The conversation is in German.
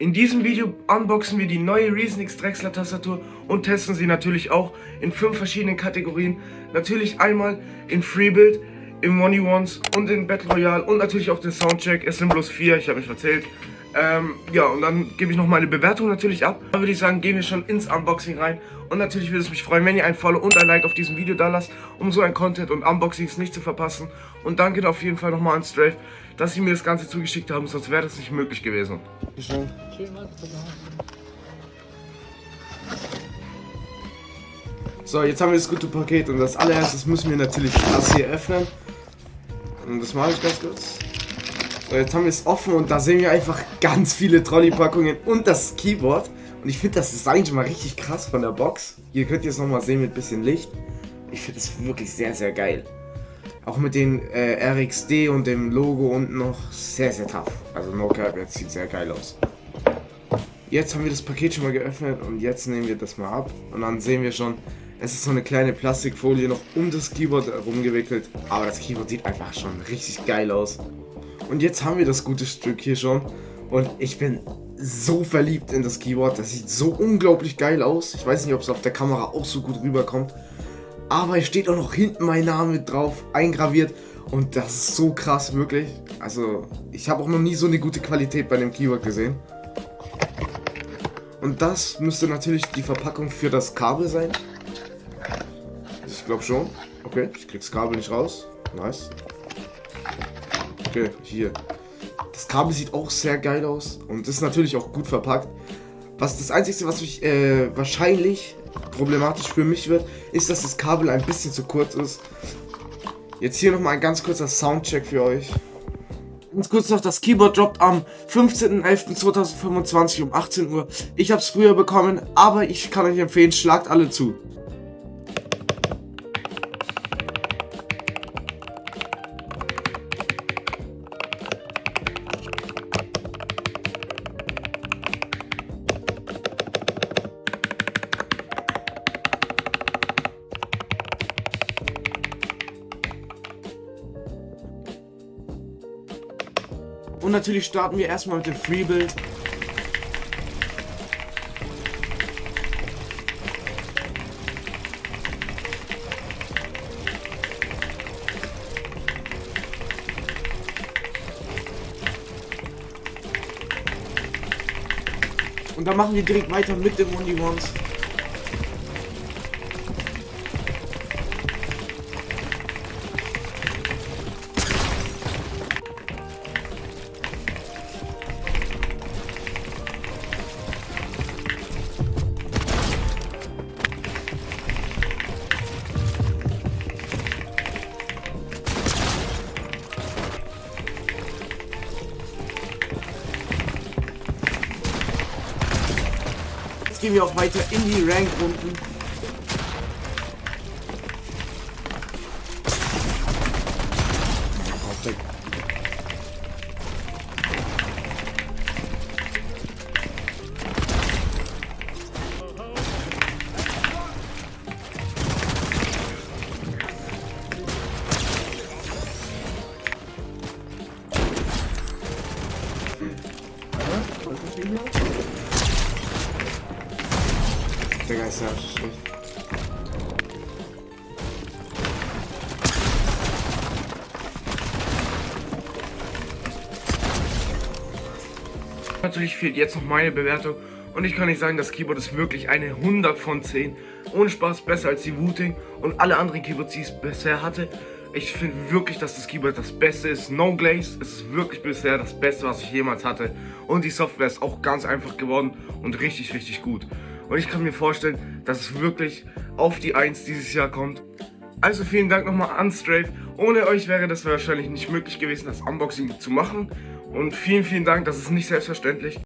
In diesem Video unboxen wir die neue Reason X Drechsler Tastatur und testen sie natürlich auch in 5 verschiedenen Kategorien. Natürlich einmal in Freebuild, im 1v1s und in Battle Royale und natürlich auch den Soundcheck. Es sind bloß 4, ich habe mich verzählt. Ja, und dann gebe ich noch meine Bewertung natürlich ab. Dann würde ich sagen, gehen wir schon ins Unboxing rein. Und natürlich würde es mich freuen, wenn ihr ein Follow und ein Like auf diesem Video da lasst, um so ein Content und Unboxings nicht zu verpassen. Und danke auf jeden Fall nochmal an Strafe, dass sie mir das Ganze zugeschickt haben, sonst wäre das nicht möglich gewesen. Schön. So, jetzt haben wir das gute Paket und als allererstes müssen wir natürlich das hier öffnen. Und das mache ich ganz kurz. So, jetzt haben wir es offen und da sehen wir einfach ganz viele Trolley-Packungen und das Keyboard. Und ich finde das Design schon mal richtig krass von der Box. Hier könnt ihr es nochmal sehen mit ein bisschen Licht. Ich finde das wirklich sehr, sehr geil. Auch mit den RXD und dem Logo unten noch sehr, sehr tough. Also no cap, jetzt sieht sehr geil aus. Jetzt haben wir das Paket schon mal geöffnet und jetzt nehmen wir das mal ab. Und dann sehen wir schon, es ist so eine kleine Plastikfolie noch um das Keyboard herumgewickelt. Aber das Keyboard sieht einfach schon richtig geil aus. Und jetzt haben wir das gute Stück hier schon. Und ich bin so verliebt in das Keyboard. Das sieht so unglaublich geil aus. Ich weiß nicht, ob es auf der Kamera auch so gut rüberkommt. Aber es steht auch noch hinten mein Name drauf, eingraviert. Und das ist so krass, wirklich. Also, ich habe auch noch nie so eine gute Qualität bei dem Keyboard gesehen. Und das müsste natürlich die Verpackung für das Kabel sein. Ich glaube schon. Okay, ich krieg das Kabel nicht raus. Nice. Okay, hier. Das Kabel sieht auch sehr geil aus und ist natürlich auch gut verpackt. Das Einzige, was mich wahrscheinlich problematisch für mich wird, ist, dass das Kabel ein bisschen zu kurz ist. Jetzt hier nochmal ein ganz kurzer Soundcheck für euch. Ganz kurz noch, das Keyboard droppt am 15.11.2025 um 18 Uhr. Ich habe es früher bekommen, aber ich kann euch empfehlen, schlagt alle zu. Und natürlich starten wir erstmal mit dem Freebuild. Und dann machen wir direkt weiter mit dem 1v1s. Jetzt gehen wir auch weiter in die Rank-Runden. Der Geist ist schlecht. Natürlich fehlt jetzt noch meine Bewertung und ich kann nicht sagen, das Keyboard ist wirklich eine 100 von 10. Ohne Spaß besser als die Wooting und alle anderen Keyboards, die ich bisher hatte. Ich finde wirklich, dass das Keyboard das Beste ist. No Glaze, es ist wirklich bisher das Beste, was ich jemals hatte. Und die Software ist auch ganz einfach geworden und richtig, richtig gut. Und ich kann mir vorstellen, dass es wirklich auf die 1 dieses Jahr kommt. Also vielen Dank nochmal an Strafe. Ohne euch wäre das wahrscheinlich nicht möglich gewesen, das Unboxing zu machen. Und vielen, vielen Dank, das ist nicht selbstverständlich.